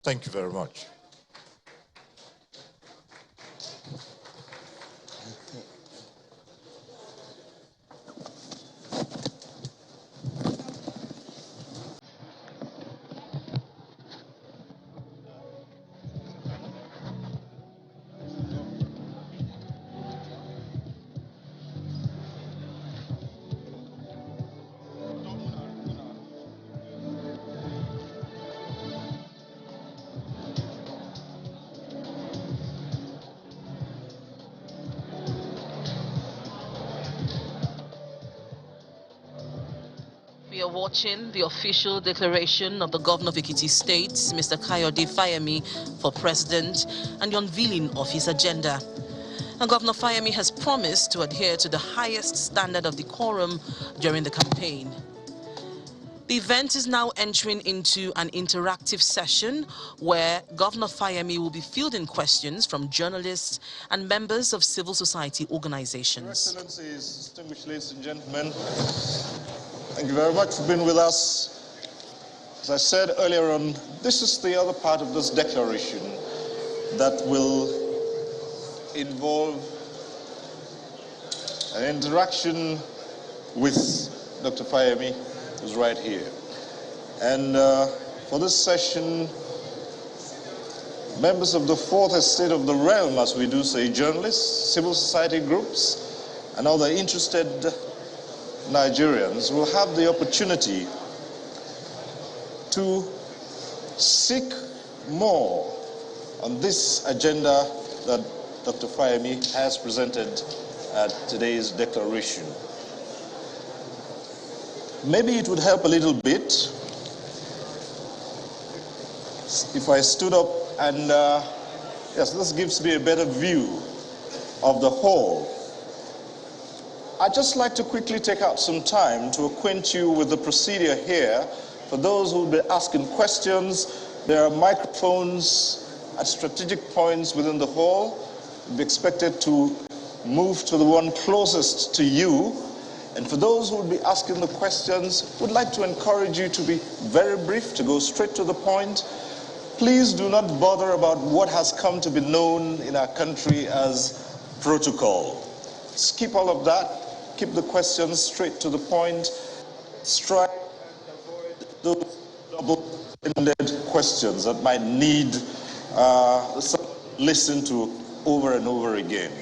Thank you very much. We are watching the official declaration of the Governor of Ekiti State, Mr. Fayemi, for President, and the unveiling of his agenda. And Governor Fayemi has promised to adhere to the highest standard of decorum during the campaign. The event is now entering into an interactive session where Governor Fayemi will be fielding questions from journalists and members of civil society organizations. Your Excellencies, distinguished ladies and gentlemen, thank you very much for being with us. As I said earlier on, this is the other part of this declaration that will involve an interaction with Dr. Fayemi, who's right here. And for this session, members of the fourth estate of the realm, as we do say, journalists, civil society groups, and other interested Nigerians will have the opportunity to seek more on this agenda that Dr. Fayemi has presented at today's declaration. Maybe it would help a little bit if I stood up and, yes, this gives me a better view of the whole. I'd just like to quickly take out some time to acquaint you with the procedure here. For those who will be asking questions, there are microphones at strategic points within the hall. You'll be expected to move to the one closest to you. And for those who will be asking the questions, we'd like to encourage you to be very brief, to go straight to the point. Please do not bother about what has come to be known in our country as protocol. Skip all of that. Keep the questions straight to the point. Strike and avoid those double-ended questions that might need listen to over and over again.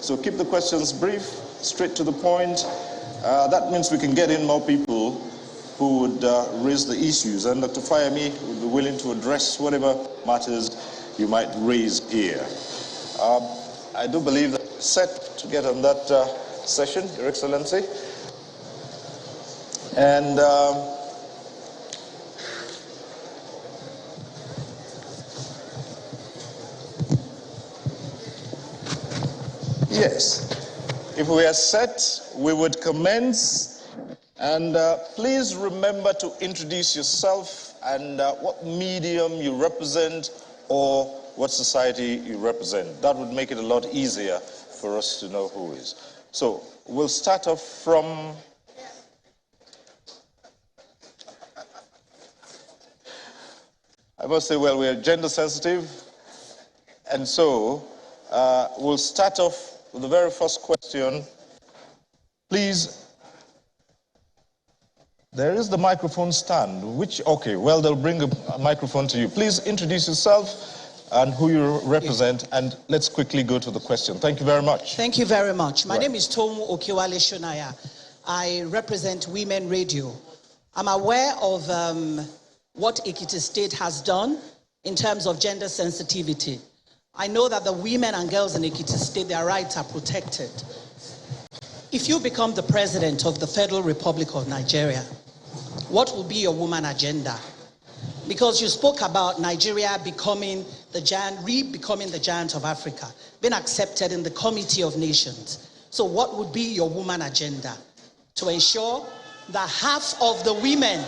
So keep the questions brief, straight to the point. That means we can get in more people who would raise the issues, and Dr. Fayemi would be willing to address whatever matters you might raise here. I do believe that we're set to get on that session, Your Excellency. And yes, if we are set, we would commence. And please remember to introduce yourself and what medium you represent or what society you represent. That would make it a lot easier for us to know who is. So we'll start off from I must say, well, we're gender sensitive, and so we'll start off with the very first question. Please, there is the microphone stand, okay, well, they'll bring a microphone to you. Please introduce yourself and who you represent, and let's quickly go to the question. Thank you very much. Thank you very much. My name is Tomu Okiwale Shonaya. I represent Women Radio. I'm aware of what Ekiti State has done in terms of gender sensitivity. I know that the women and girls in Ekiti State, their rights are protected. If you become the president of the Federal Republic of Nigeria, what will be your woman agenda? Because you spoke about Nigeria becoming the giant, becoming the giant of Africa, being accepted in the Committee of Nations. So what would be your woman agenda to ensure that half of the women,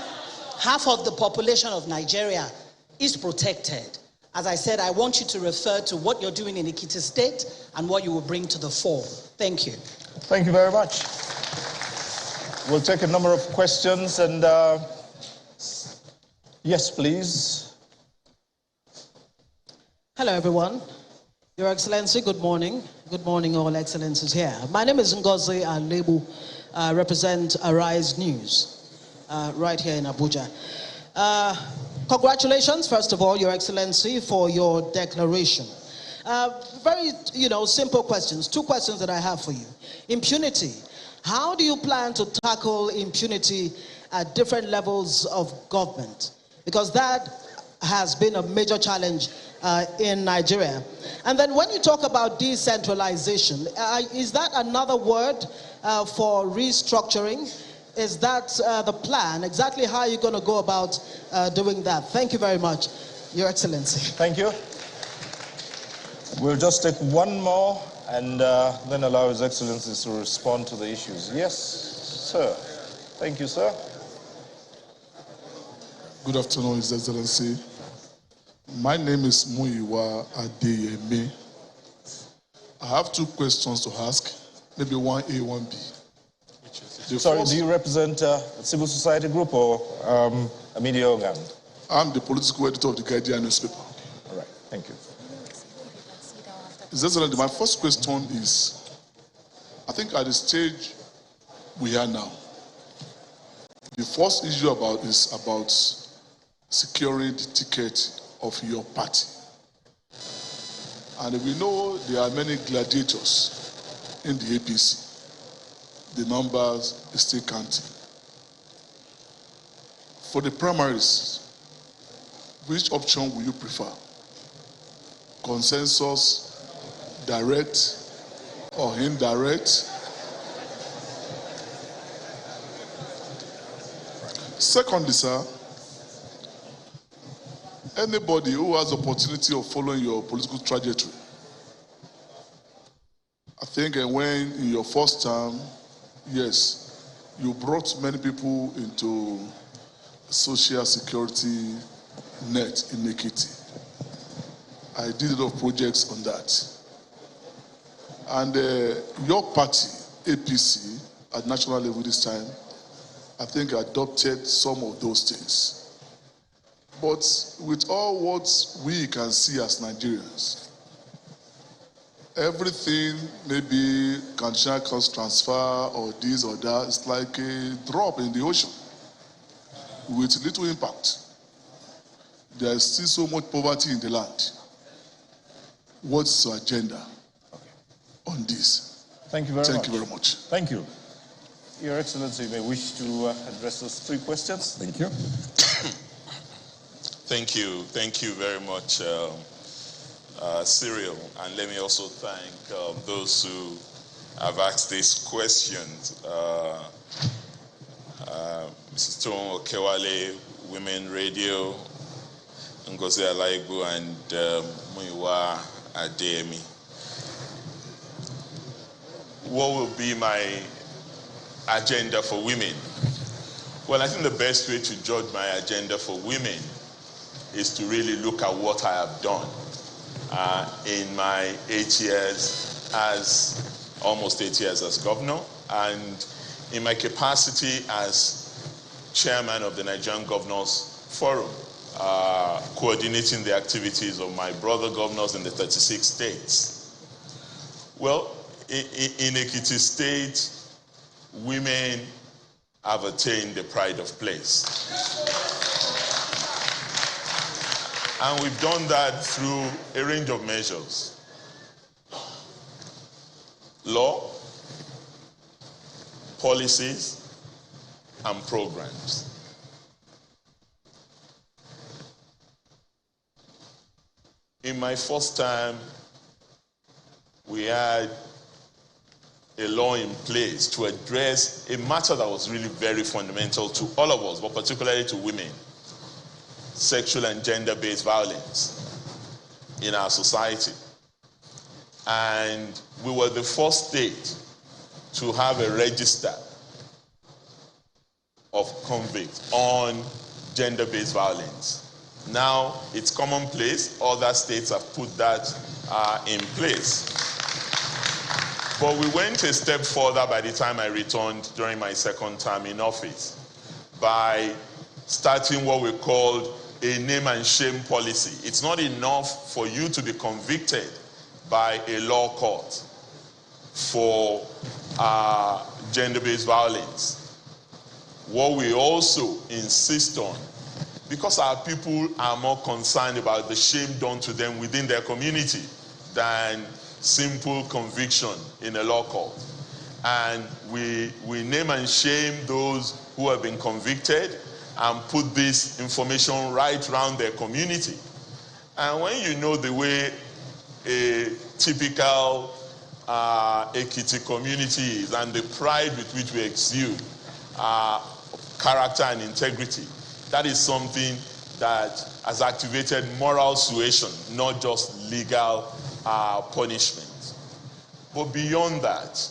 half of the population of Nigeria is protected? As I said, I want you to refer to what you're doing in Ekiti State and what you will bring to the fore. Thank you. Thank you very much. We'll take a number of questions, and yes, please. Hello, everyone. Your Excellency, good morning. Good morning, all excellencies here. My name is Ngozi Alebu. I represent Arise News, right here in Abuja. Congratulations, first of all, Your Excellency, for your declaration. Very, simple questions. Two questions that I have for you. Impunity. How do you plan to tackle impunity at different levels of government? Because that has been a major challenge in Nigeria. And then when you talk about decentralization, is that another word for restructuring? Is that the plan? Exactly how are you going to go about doing that? Thank you very much, Your Excellency. Thank you. We'll just take one more and then allow His Excellency to respond to the issues. Yes, sir. Thank you, sir. Good afternoon, His Excellency. My name is Muyiwa Adeyemi. I have two questions to ask, maybe 1A, 1B. Sorry, do you represent a civil society group or a media organ? I'm the political editor of the Guardian newspaper. All right, thank you. His Excellency, my first question is, I think at the stage we are now, the first issue is about securing the ticket of your party. And we know there are many gladiators in the APC. The numbers is still counting. For the primaries, which option will you prefer? Consensus, direct, or indirect? Secondly, sir, anybody who has the opportunity of following your political trajectory, I think when in your first term, yes, you brought many people into social security net in Ekiti. I did a lot of projects on that. And your party, APC, at national level this time, I think adopted some of those things. But with all what we can see as Nigerians, everything maybe can cost transfer or this or that, it's like a drop in the ocean with little impact. There is still so much poverty in the land. What's your agenda on this? Thank you very much. Thank you very much. Thank you. Your Excellency may wish to address those three questions. Thank you. Thank you. Thank you very much, Cyril. And let me also thank those who have asked these questions. Mrs. Tom Okewale, Women Radio, Ngozi Alaibu, and Muyiwa Adeyemi. What will be my agenda for women? Well, I think the best way to judge my agenda for women is to really look at what I have done in my 8 years almost 8 years as governor, and in my capacity as chairman of the Nigerian Governors Forum, coordinating the activities of my brother governors in the 36 states. Well, in Ekiti State, women have attained the pride of place. And we've done that through a range of measures. Law, policies, and programs. In my first time, we had a law in place to address a matter that was really very fundamental to all of us, but particularly to women: sexual and gender-based violence in our society. And we were the first state to have a register of convicts on gender-based violence. Now it's commonplace. Other states have put that in place. But we went a step further by the time I returned during my second term in office by starting what we called a name and shame policy. It's not enough for you to be convicted by a law court for gender-based violence. What we also insist on, because our people are more concerned about the shame done to them within their community than simple conviction in a law court. And we name and shame those who have been convicted and put this information right around their community. And when you know the way a typical Ekiti community is and the pride with which we exude character and integrity, that is something that has activated moral suasion, not just legal punishment. But beyond that,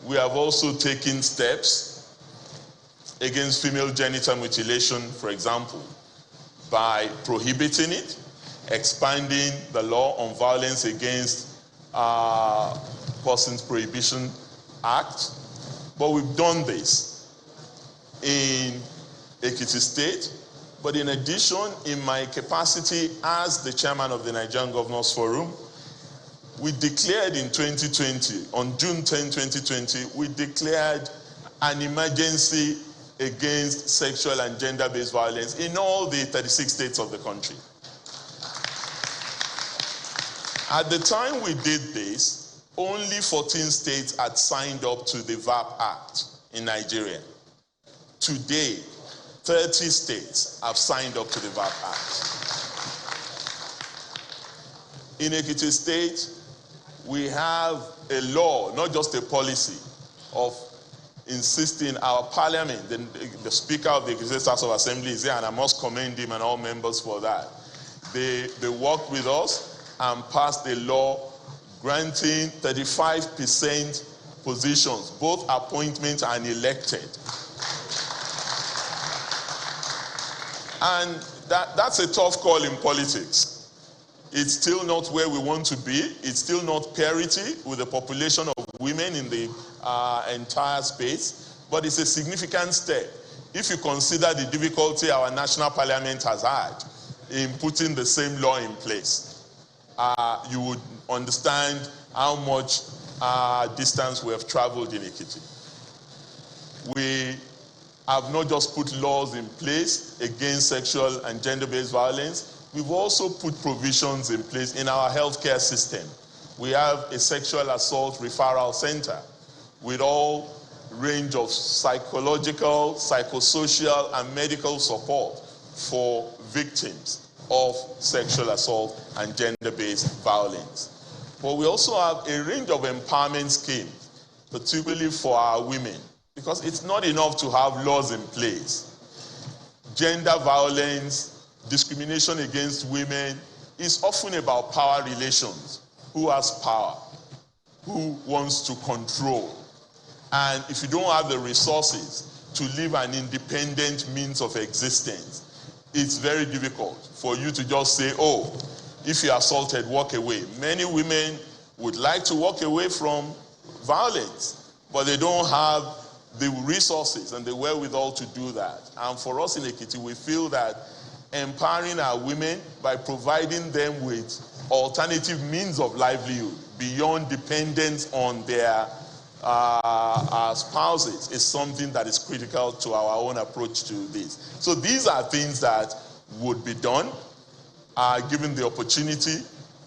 we have also taken steps against female genital mutilation, for example, by prohibiting it, expanding the law on violence against Persons Prohibition Act. But we've done this in Ekiti State. But in addition, in my capacity as the chairman of the Nigerian Governors Forum, we declared in 2020, on June 10, 2020, we declared an emergency against sexual and gender-based violence in all the 36 states of the country. At the time we did this, only 14 states had signed up to the VAP Act in Nigeria. Today, 30 states have signed up to the VAP Act. In Ekiti State, we have a law, not just a policy, of insisting our parliament, the Speaker of the Ekiti State House of Assembly is here, and I must commend him and all members for that. They worked with us and passed a law granting 35% positions, both appointment and elected. And that's a tough call in politics. It's still not where we want to be. It's still not parity with the population of women in the entire space, but it's a significant step. If you consider the difficulty our national parliament has had in putting the same law in place, you would understand how much distance we have traveled in Ekiti. We have not just put laws in place against sexual and gender-based violence, we've also put provisions in place in our healthcare system. We have a sexual assault referral center with all range of psychological, psychosocial, and medical support for victims of sexual assault and gender-based violence. But we also have a range of empowerment schemes, particularly for our women, because it's not enough to have laws in place. Gender violence, discrimination against women is often about power relations. Who has power? Who wants to control? And if you don't have the resources to live an independent means of existence, it's very difficult for you to just say, oh, if you're assaulted, walk away. Many women would like to walk away from violence, but they don't have the resources and the wherewithal to do that. And for us in Ekiti, we feel that empowering our women by providing them with alternative means of livelihood beyond dependence on their spouses is something that is critical to our own approach to this. So these are things that would be done given the opportunity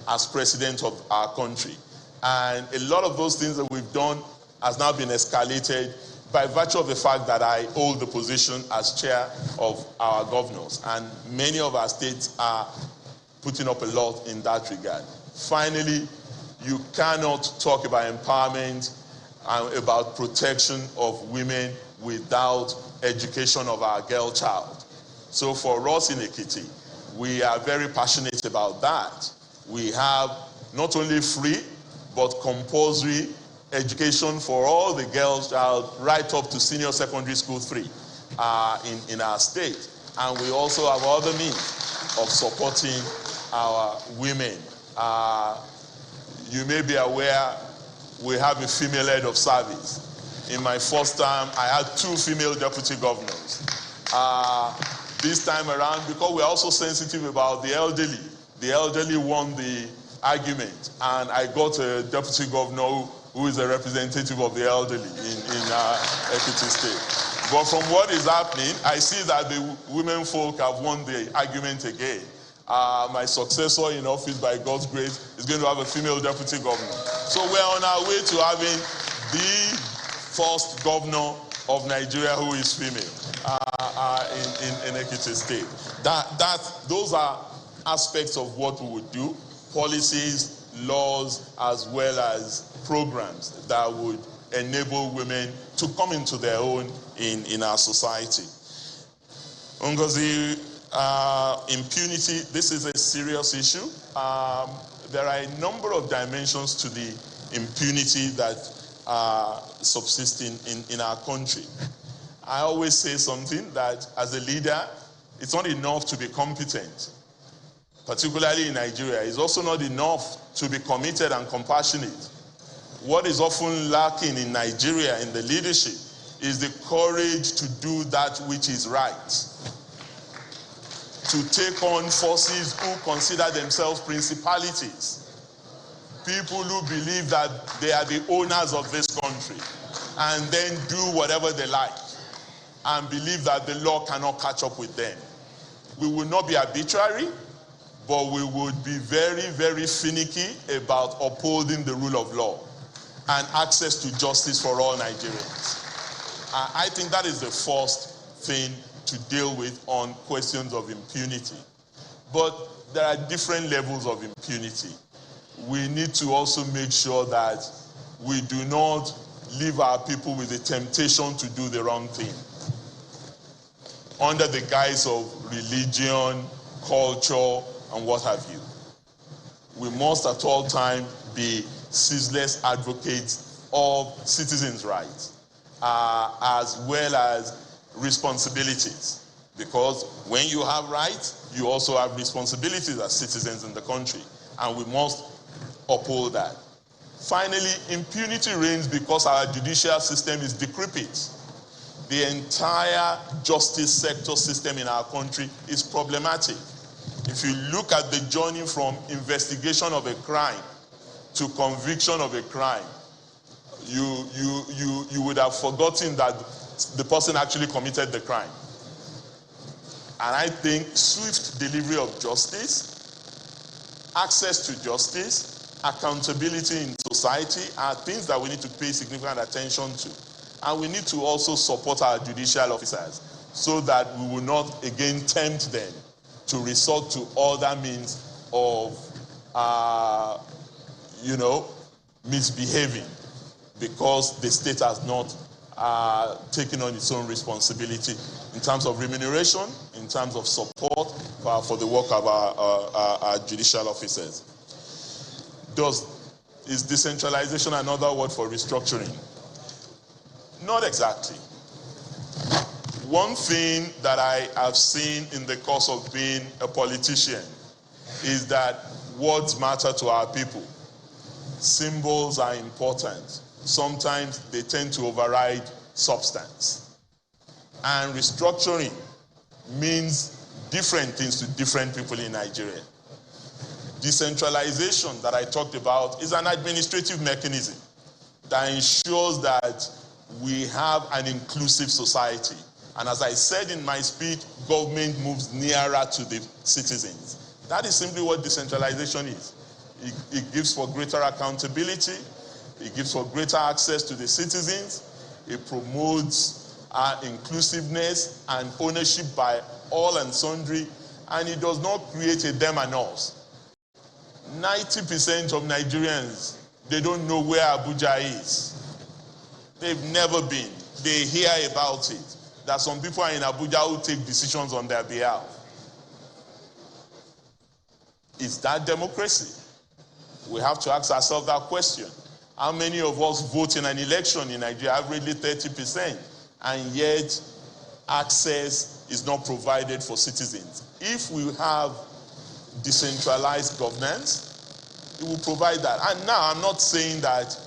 as president of our country. And a lot of those things that we've done has now been escalated by virtue of the fact that I hold the position as chair of our governors. And many of our states are putting up a lot in that regard. Finally, you cannot talk about empowerment and about protection of women without education of our girl child. So for us in Ekiti, we are very passionate about that. We have not only free, but compulsory education for all the girls child right up to senior secondary school 3 in our state. And we also have other means of supporting our women. You may be aware we have a female head of service. In my first term, I had 2 female deputy governors. this time around, because we're also sensitive about the elderly. The elderly won the argument, and I got a deputy governor who is a representative of the elderly in Ekiti State. But from what is happening, I see that the women folk have won the argument again. My successor in office, by God's grace, is going to have a female deputy governor. So we're on our way to having the first governor of Nigeria who is female in Ekiti State. Those are aspects of what we would do, policies, laws, as well as programs that would enable women to come into their own in our society. Ngozi, impunity, this is a serious issue. There are a number of dimensions to the impunity that subsist in our country. I always say something that as a leader, it's not enough to be competent, particularly in Nigeria. It's also not enough to be committed and compassionate. What is often lacking in Nigeria in the leadership is the courage to do that which is right, to take on forces who consider themselves principalities, people who believe that they are the owners of this country, and then do whatever they like, and believe that the law cannot catch up with them. We will not be arbitrary, but we would be very, very finicky about upholding the rule of law and access to justice for all Nigerians. I think that is the first thing to deal with on questions of impunity. But there are different levels of impunity. We need to also make sure that we do not leave our people with the temptation to do the wrong thing under the guise of religion, culture, and what have you. We must at all times be ceaseless advocates of citizens' rights, as well as responsibilities. Because when you have rights, you also have responsibilities as citizens in the country, and we must uphold that. Finally, impunity reigns because our judicial system is decrepit. The entire justice sector system in our country is problematic. If you look at the journey from investigation of a crime to conviction of a crime, you would have forgotten that the person actually committed the crime. And I think swift delivery of justice, access to justice, accountability in society are things that we need to pay significant attention to. And we need to also support our judicial officers so that we will not again tempt them to resort to other means of, misbehaving because the state has not taken on its own responsibility in terms of remuneration, in terms of support for the work of our judicial officers. Is decentralization another word for restructuring? Not exactly. One thing that I have seen in the course of being a politician is that words matter to our people. Symbols are important. Sometimes they tend to override substance. And restructuring means different things to different people in Nigeria. Decentralization that I talked about is an administrative mechanism that ensures that we have an inclusive society. And as I said in my speech, government moves nearer to the citizens. That is simply what decentralization is. It gives for greater accountability. It gives for greater access to the citizens. It promotes inclusiveness and ownership by all and sundry. And it does not create a them and us. 90% of Nigerians, they don't know where Abuja is. They've never been. They hear about it. That some people are in Abuja who take decisions on their behalf. Is that democracy? We have to ask ourselves that question. How many of us vote in an election in Nigeria? Averagely 30%. And yet, access is not provided for citizens. If we have decentralized governance, it will provide that. And now, I'm not saying that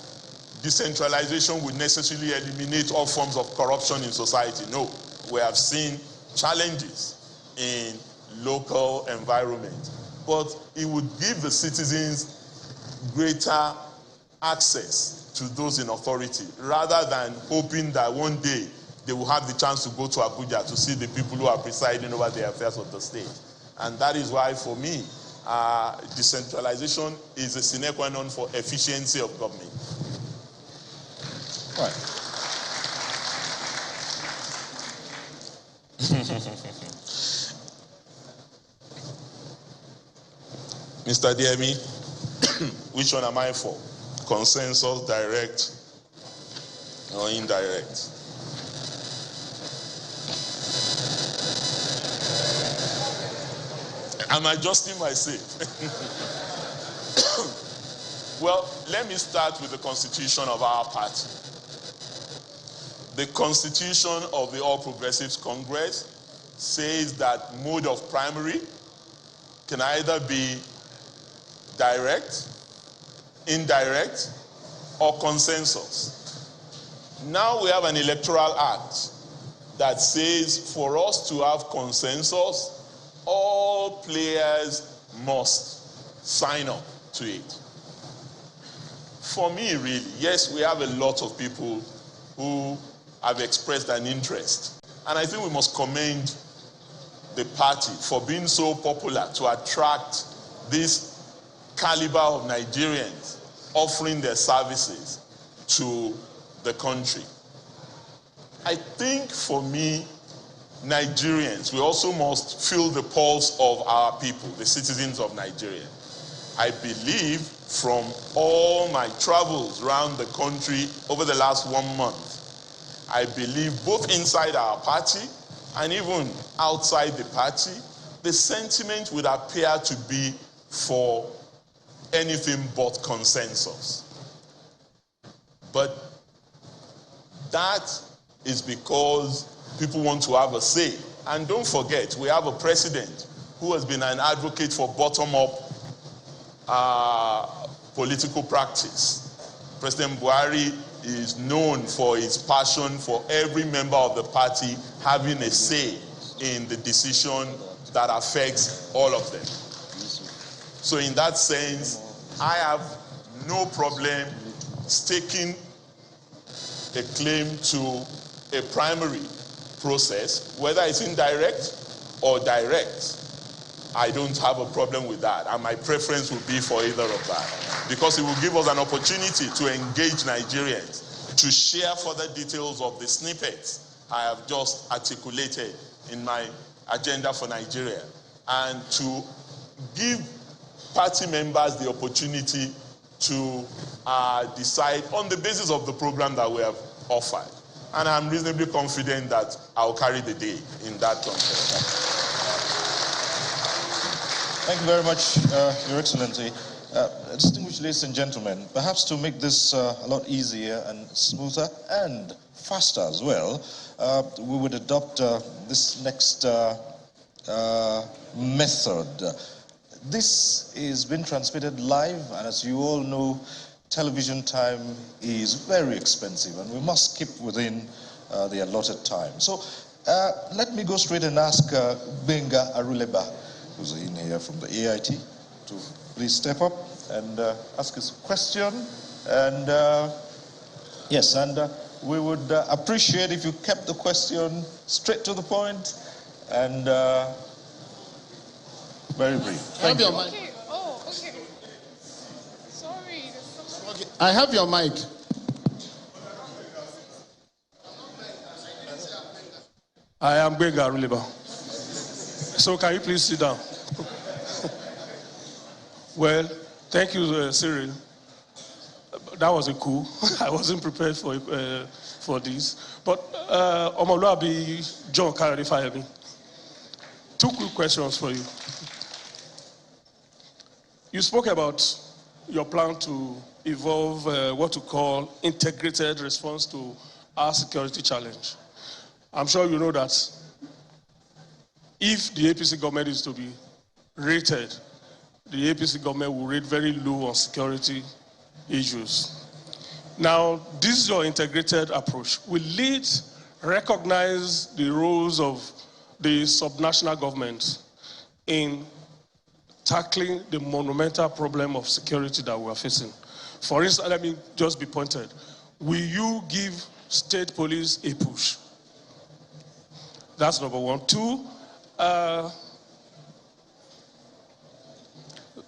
decentralization would necessarily eliminate all forms of corruption in society. No, we have seen challenges. in local environment. But it would give the citizens greater access to those in authority, rather than hoping that one day they will have the chance to go to Abuja to see the people who are presiding over the affairs of the state. And that is why, for me, decentralization is a sine qua non for efficiency of government. Right. Mr. Fayemi, which one am I for? Consensus, direct, or indirect? I'm adjusting myself. Well, let me start with the constitution of our party. The constitution of the All Progressives Congress says that mode of primary can either be direct, indirect, or consensus. Now we have an electoral act that says for us to have consensus, all players must sign up to it. For me, really, yes, we have a lot of people who have expressed an interest. And I think we must commend the party for being so popular to attract this caliber of Nigerians offering their services to the country. I think for me, Nigerians, we also must feel the pulse of our people, the citizens of Nigeria. I believe from all my travels around the country over the last 1 month, I believe both inside our party and even outside the party, the sentiment would appear to be for anything but consensus. But that is because people want to have a say. And don't forget, we have a president who has been an advocate for bottom-up political practice. President Buhari is known for his passion for every member of the party having a say in the decision that affects all of them. So in that sense, I have no problem staking a claim to a primary process, whether it's indirect or direct. I don't have a problem with that, and my preference would be for either of that, because it will give us an opportunity to engage Nigerians, to share further details of the snippets I have just articulated in my agenda for Nigeria, and to give party members the opportunity to decide on the basis of the program that we have offered. And I'm reasonably confident that I'll carry the day in that context. Thank you very much, Your Excellency. Distinguished ladies and gentlemen, perhaps to make this a lot easier and smoother and faster as well, we would adopt this next method. This is being transmitted live, and as you all know, television time is very expensive, and we must keep within the allotted time. So let me go straight and ask Benga Aruleba, who's in here from the AIT, to please step up and ask his question. And yes, and we would appreciate if you kept the question straight to the point and very brief. Thank you. Okay. Oh, okay. Sorry. Okay. I have your mic. I am Benga Aruleba. So can you please sit down? Well, thank you, Cyril. That was a coup. I wasn't prepared for this. But Omoluabi John Kayode Fayemi, 2 quick questions for you. You spoke about your plan to evolve what you call integrated response to our security challenge. I'm sure you know that if the APC government is to be rated, the APC government will rate very low on security issues. Now, this is your integrated approach. Will it recognize the roles of the subnational government in tackling the monumental problem of security that we are facing? For instance, let me just be pointed. Will you give state police a push? That's number one. Two,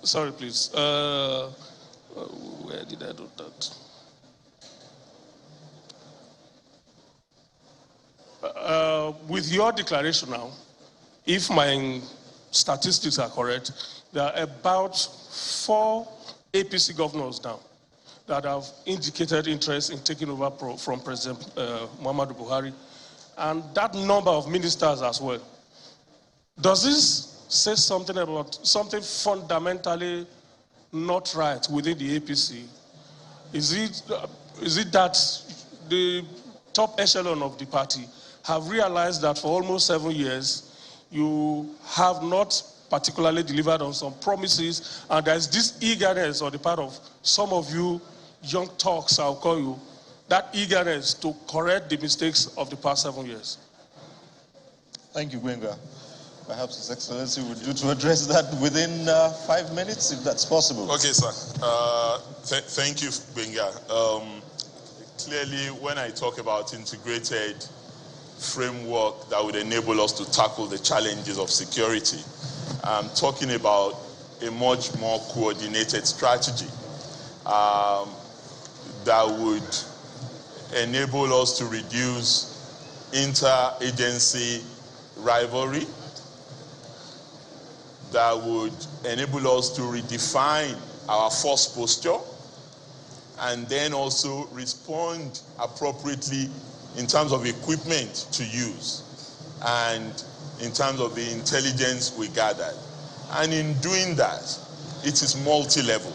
sorry, please. Where did I do that? With your declaration now, if my statistics are correct, there are about 4 APC governors now that have indicated interest in taking over from President Muhammadu Buhari, and that number of ministers as well. Does this say something about something fundamentally not right within the APC? Is it that the top echelon of the party have realized that for almost 7 years, you have not particularly delivered on some promises, and there's this eagerness on the part of some of you young talks, I'll call you, that eagerness to correct the mistakes of the past 7 years? Thank you, Gwenga. Perhaps His Excellency would do to address that within 5 minutes, if that's possible. Okay, sir. Thank you, Gwenga. Clearly, when I talk about integrated framework that would enable us to tackle the challenges of security, I'm talking about a much more coordinated strategy that would enable us to reduce interagency rivalry, that would enable us to redefine our force posture, and then also respond appropriately in terms of equipment to use and in terms of the intelligence we gathered. And in doing that, it is multi-level.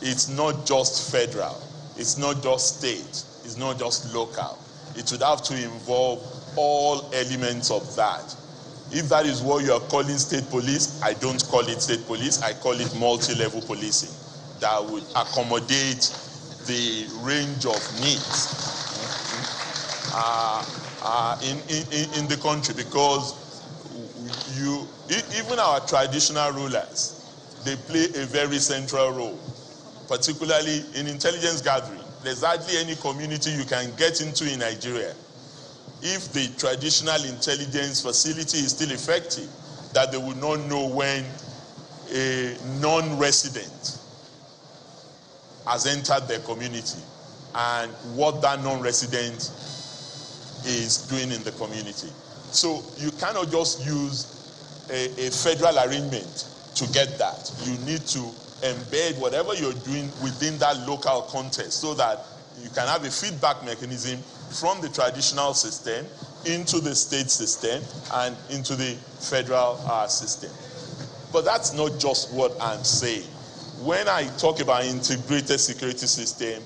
It's not just federal, it's not just state, it's not just local. It would have to involve all elements of that. If that is what you are calling state police, I don't call it state police, I call it multi-level policing that would accommodate the range of needs in the country, because even our traditional rulers, they play a very central role, particularly in intelligence gathering. There's hardly any community you can get into in Nigeria, if the traditional intelligence facility is still effective, that they will not know when a non-resident has entered their community and what that non-resident is doing in the community. So you cannot just use a federal arrangement to get that. You need to embed whatever you're doing within that local context so that you can have a feedback mechanism from the traditional system into the state system and into the federal system. But that's not just what I'm saying. When I talk about integrated security system,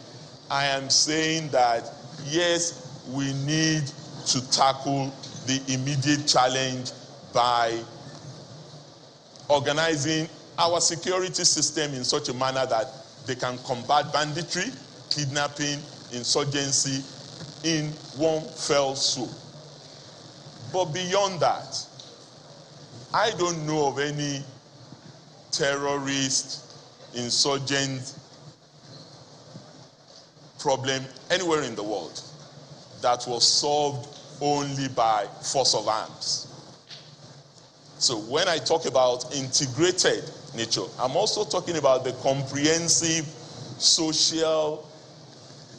I am saying that, yes, we need to tackle the immediate challenge by organizing our security system in such a manner that they can combat banditry, kidnapping, insurgency in one fell swoop. But beyond that, I don't know of any terrorist, insurgent problem anywhere in the world that was solved only by force of arms. So when I talk about integrated nature, I'm also talking about the comprehensive social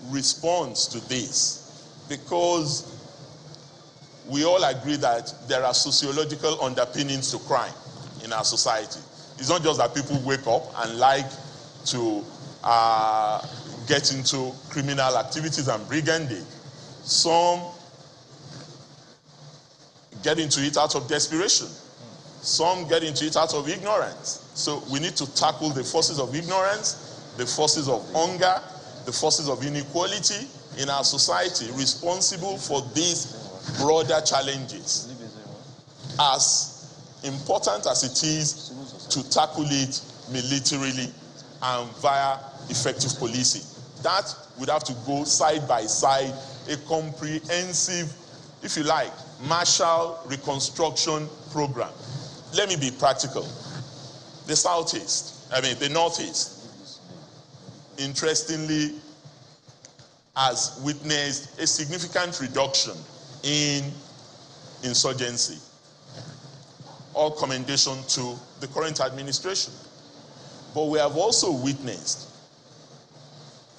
response to this, because we all agree that there are sociological underpinnings to crime in our society. It's not just that people wake up and like to get into criminal activities and brigandage. Some get into it out of desperation. Some get into it out of ignorance. So we need to tackle the forces of ignorance, the forces of hunger, the forces of inequality in our society, responsible for these broader challenges, as important as it is to tackle it militarily and via effective policing. That would have to go side by side, a comprehensive, if you like, Marshall Reconstruction Program. Let me be practical. The the Northeast, interestingly, has witnessed a significant reduction in insurgency. All commendation to the current administration. But we have also witnessed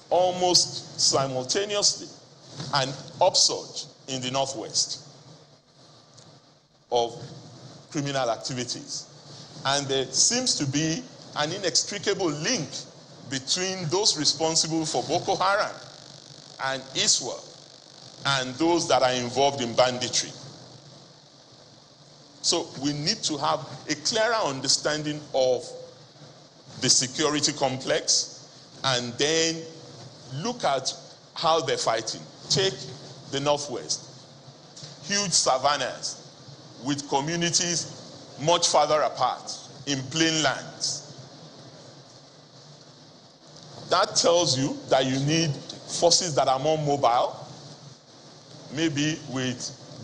almost simultaneously an upsurge in the Northwest of criminal activities. And there seems to be an inextricable link between those responsible for Boko Haram and ISWA and those that are involved in banditry. So we need to have a clearer understanding of the security complex and then look at how they're fighting. Take the Northwest. Huge savannas with communities much farther apart in plain lands. That tells you that you need forces that are more mobile, maybe with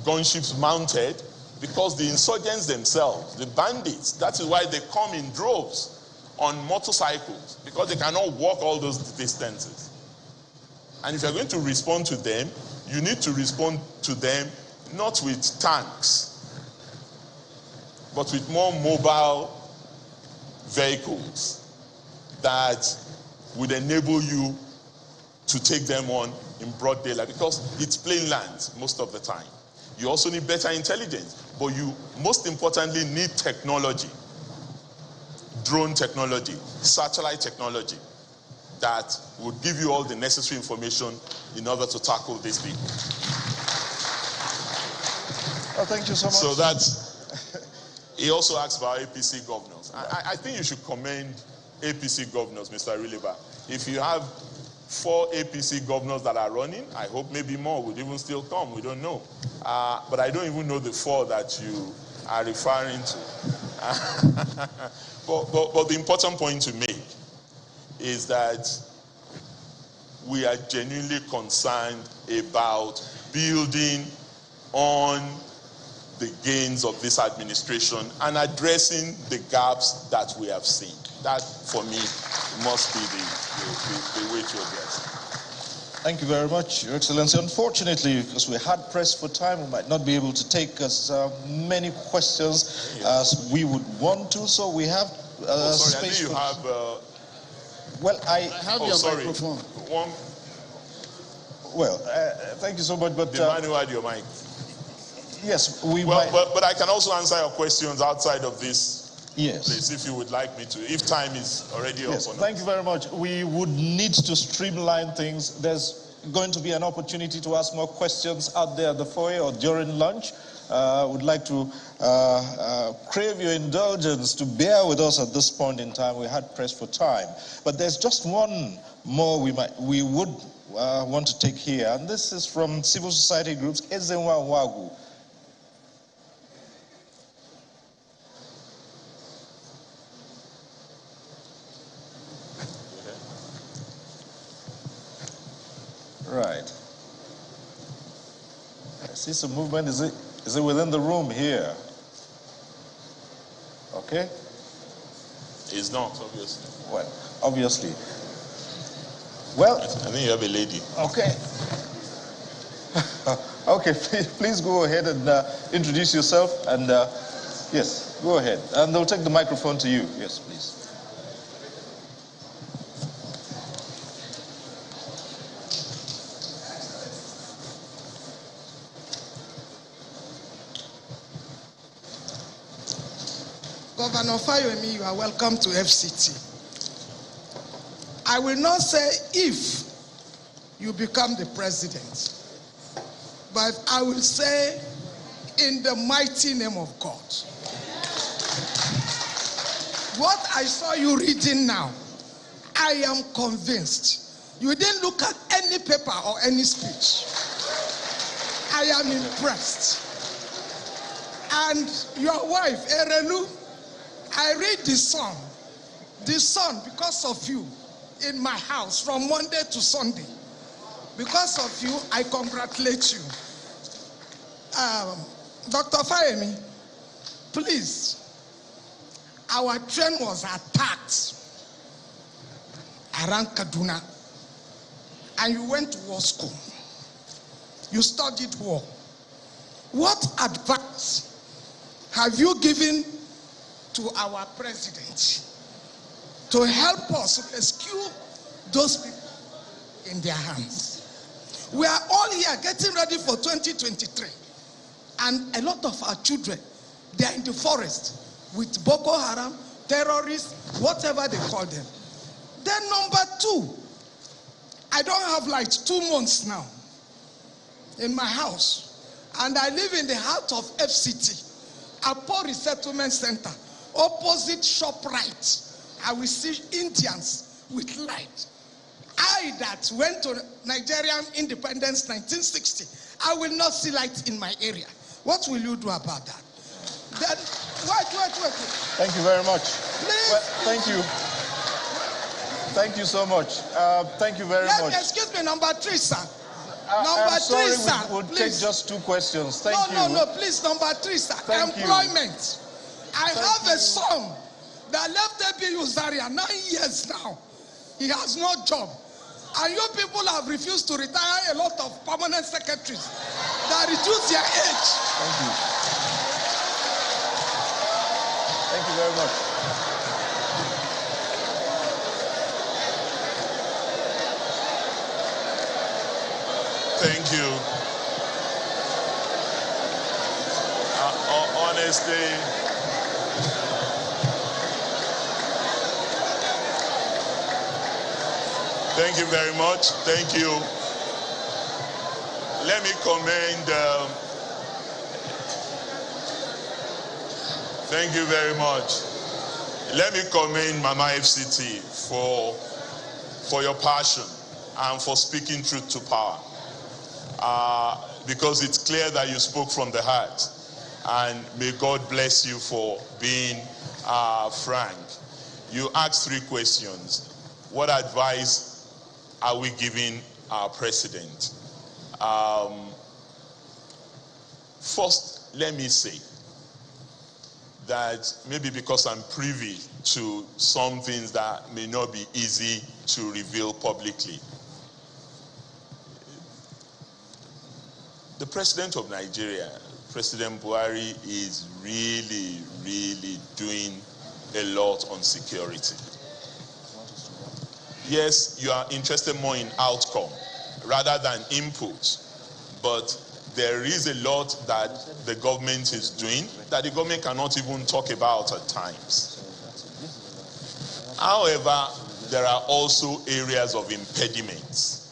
gunships mounted, because the insurgents themselves, the bandits, that is why they come in droves on motorcycles, because they cannot walk all those distances. And if you're going to respond to them, you need to respond to them not with tanks, but with more mobile vehicles that would enable you to take them on in broad daylight, because it's plain lands most of the time. You also need better intelligence, but you most importantly need technology, drone technology, satellite technology that would give you all the necessary information in order to tackle these people. Oh, thank you so much. So he also asked about APC governors. I think you should commend APC governors, Mr. Rileba. If you have 4 APC governors that are running, I hope maybe more would even still come. We don't know. But I don't even know the 4 that you are referring to. But the important point to make is that we are genuinely concerned about building on the gains of this administration and addressing the gaps that we have seen. That, for me, must be the way to address it. Thank you very much, Your Excellency. Unfortunately, because we're hard pressed for time, we might not be able to take as many questions as we would want to. So we have sorry, space. I think you have. Well, I have your microphone. Well, thank you so much. But the man who had your mic. Yes, we well, might. But I can also answer your questions outside of this. Yes. Place, if you would like me to, if time is already up. Yes, thank you very much. We would need to streamline things. There's going to be an opportunity to ask more questions out there at the foyer or during lunch. Would like to crave your indulgence to bear with us at this point in time. We're hard pressed for time. But there's just one more we would want to take here, and this is from civil society groups, Ezenwa Wagu. Right. I see some movement. Is it within the room here? Okay. It's not, obviously. Well, obviously. Well, I think you have a lady. Okay. Okay, please go ahead and introduce yourself. And yes, go ahead. And they'll take the microphone to you. Yes, please. Governor Fayemi, you are welcome to FCT. I will not say if you become the president, but I will say in the mighty name of God. What I saw you reading now, I am convinced. You didn't look at any paper or any speech. I am impressed. And your wife, Erelu, I read the song, because of you, in my house from Monday to Sunday. Because of you, I congratulate you. Dr. Fayemi, please, our train was attacked around Kaduna, and you went to war school. You studied war. What advice have you given to our president to help us rescue those people in their hands? We are all here getting ready for 2023. And a lot of our children, they are in the forest with Boko Haram, terrorists, whatever they call them. Then number two, I don't have light 2 months now in my house. And I live in the heart of FCT, Apo Resettlement Center, opposite ShopRite. I will see Indians with light. I that went to Nigerian independence 1960, I will not see light in my area. What will you do about that? Then, wait. Thank you very much. Please. Well, thank you. Thank you so much. Thank you very much. Excuse me, number three, sir. I'm sorry, sir. We'll take just 2 questions. Thank you. No, please, number 3, sir. Thank Employment. I have you. a son that left ABU Zaria 9 years now. He has no job. And you people have refused to retire a lot of permanent secretaries that reduce their age. Thank you. Thank you very much. Thank you. Honestly, thank you very much. Thank you. Let me commend. Thank you very much. Let me commend Mama FCT for your passion and for speaking truth to power. Because it's clear that you spoke from the heart. And may God bless you for being frank. You asked 3 questions. What advice are we giving our president? First, let me say that maybe because I'm privy to some things that may not be easy to reveal publicly. The president of Nigeria, President Buhari, is really, really doing a lot on security. Yes, you are interested more in outcome rather than input, but there is a lot that the government is doing that the government cannot even talk about at times. However, there are also areas of impediments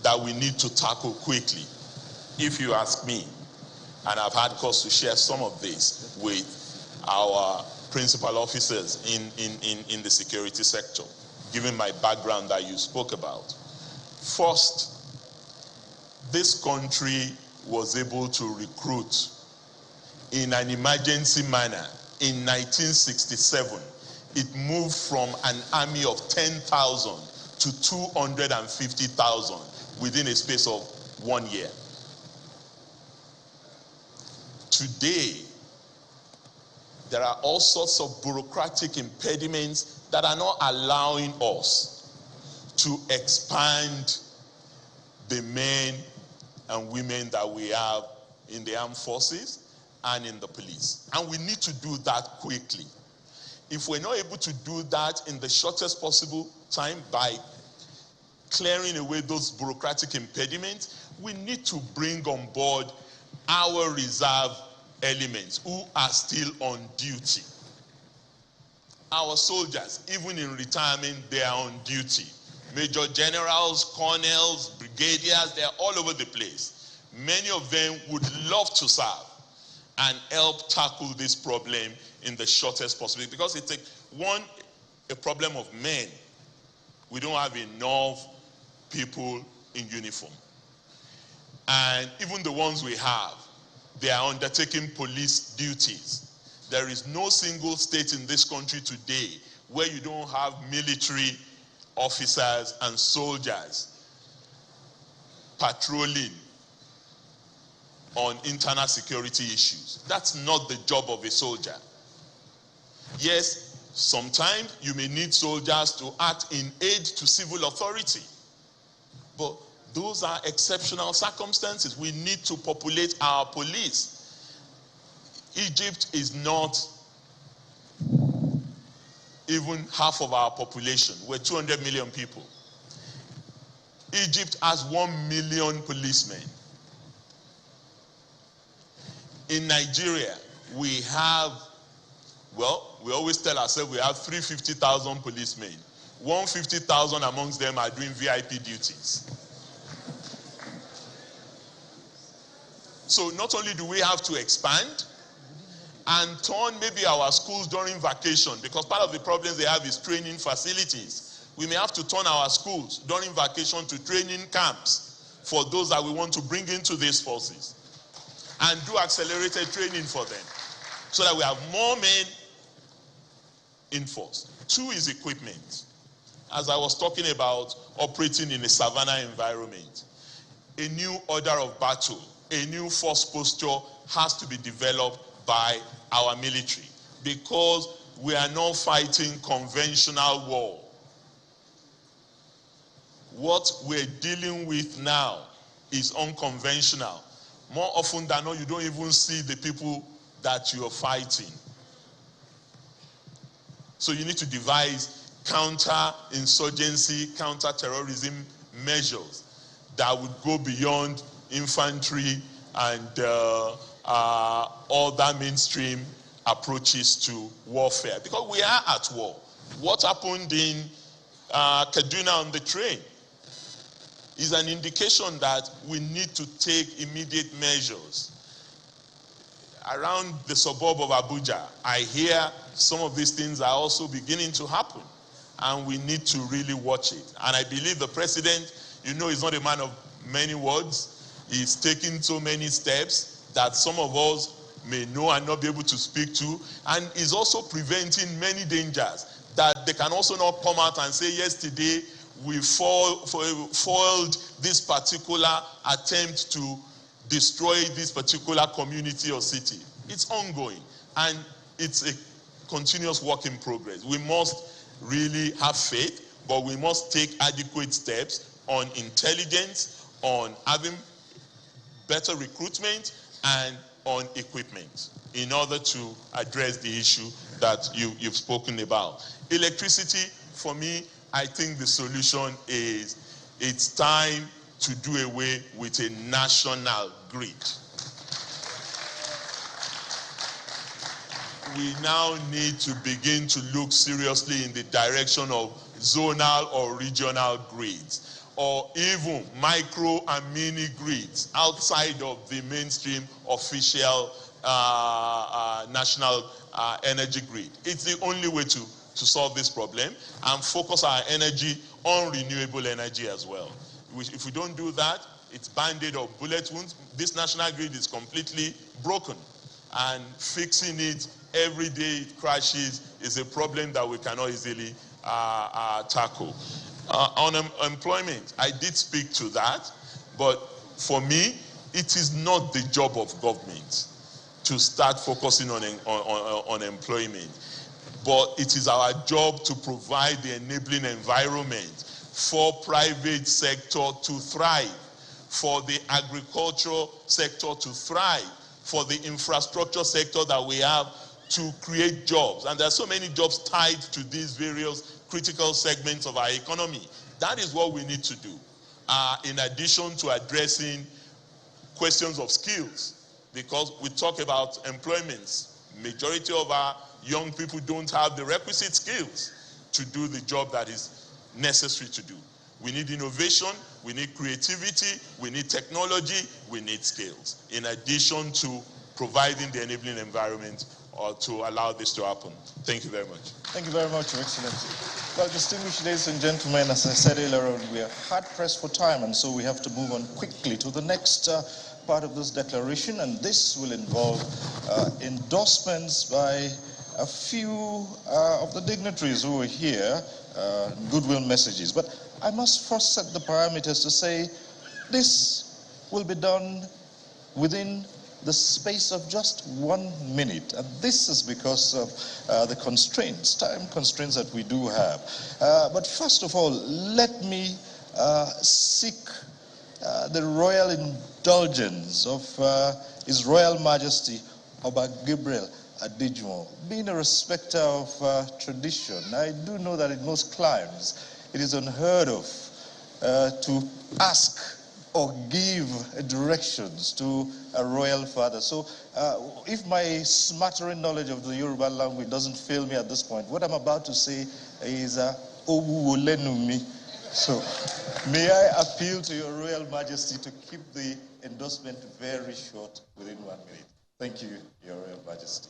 that we need to tackle quickly. If you ask me, and I've had cause to share some of this with our principal officers in the security sector, given my background that you spoke about. First, this country was able to recruit in an emergency manner. In 1967, it moved from an army of 10,000 to 250,000 within a space of 1 year. Today, there are all sorts of bureaucratic impediments that are not allowing us to expand the men and women that we have in the armed forces and in the police. And we need to do that quickly. If we're not able to do that in the shortest possible time by clearing away those bureaucratic impediments, we need to bring on board our reserve elements who are still on duty. Our soldiers, even in retirement, they are on duty. Major generals, colonels, brigadiers, they are all over the place. Many of them would love to serve and help tackle this problem in the shortest possible, because it's a problem of men. We don't have enough people in uniform. And even the ones we have, they are undertaking police duties. There is no single state in this country today where you don't have military officers and soldiers patrolling on internal security issues. That's not the job of a soldier. Yes, sometimes you may need soldiers to act in aid to civil authority, but those are exceptional circumstances. We need to populate our police. Egypt is not even half of our population. We're 200 million people. Egypt has 1 million policemen. In Nigeria, we have, well, we always tell ourselves we have 350,000 policemen. 150,000 amongst them are doing VIP duties. So not only do we have to expand and turn maybe our schools during vacation, because part of the problems they have is training facilities. We may have to turn our schools during vacation to training camps for those that we want to bring into these forces, and do accelerated training for them so that we have more men in force. 2 is equipment. As I was talking about operating in a savannah environment, a new order of battle, a new force posture has to be developed by our military, because we are not fighting conventional war. What we're dealing with now is unconventional. More often than not, you don't even see the people that you're fighting. So you need to devise counter-insurgency, counter-terrorism measures that would go beyond infantry and other mainstream approaches to warfare, because we are at war. What happened in Kaduna on the train is an indication that we need to take immediate measures. Around the suburb of Abuja, I hear some of these things are also beginning to happen, and we need to really watch it. And I believe the president, you know, is not a man of many words. He's taking so many steps that some of us may know and not be able to speak to, and is also preventing many dangers that they can also not come out and say, yesterday we foiled this particular attempt to destroy this particular community or city. It's ongoing, and it's a continuous work in progress. We must really have faith, but we must take adequate steps on intelligence, on having better recruitment, and on equipment in order to address the issue that you've spoken about. Electricity, for me, I think the solution is it's time to do away with a national grid. We now need to begin to look seriously in the direction of zonal or regional grids, or even micro and mini grids outside of the mainstream official national energy grid. It's the only way to solve this problem and focus our energy on renewable energy as well. If we don't do that, it's band-aid or bullet wounds. This national grid is completely broken, and fixing it every day it crashes is a problem that we cannot easily tackle. On employment, I did speak to that, but for me, it is not the job of government to start focusing on employment, but it is our job to provide the enabling environment for private sector to thrive, for the agricultural sector to thrive, for the infrastructure sector that we have to create jobs. And there are so many jobs tied to these various critical segments of our economy. That is what we need to do, in addition to addressing questions of skills, because we talk about employment. Majority of our young people don't have the requisite skills to do the job that is necessary to do. We need innovation, we need creativity, we need technology, we need skills, in addition to providing the enabling environment to allow this to happen. Thank you very much. Thank you very much, Your Excellency. Well, distinguished ladies and gentlemen, as I said earlier on, we are hard pressed for time, and so we have to move on quickly to the next part of this declaration, and this will involve endorsements by a few of the dignitaries who are here, goodwill messages. But I must first set the parameters to say this will be done within the space of just 1 minute. And this is because of the constraints, time constraints that we do have. But first of all, let me seek the royal indulgence of His Royal Majesty Oba Gabriel Adejumo. Being a respecter of tradition, I do know that in most climes it is unheard of to ask or give directions to a royal father. So if my smattering knowledge of the Yoruba language doesn't fail me at this point, what I'm about to say is Owu Olenumi. So may I appeal to your Royal Majesty to keep the endorsement very short, within 1 minute. Thank you, Your Royal Majesty.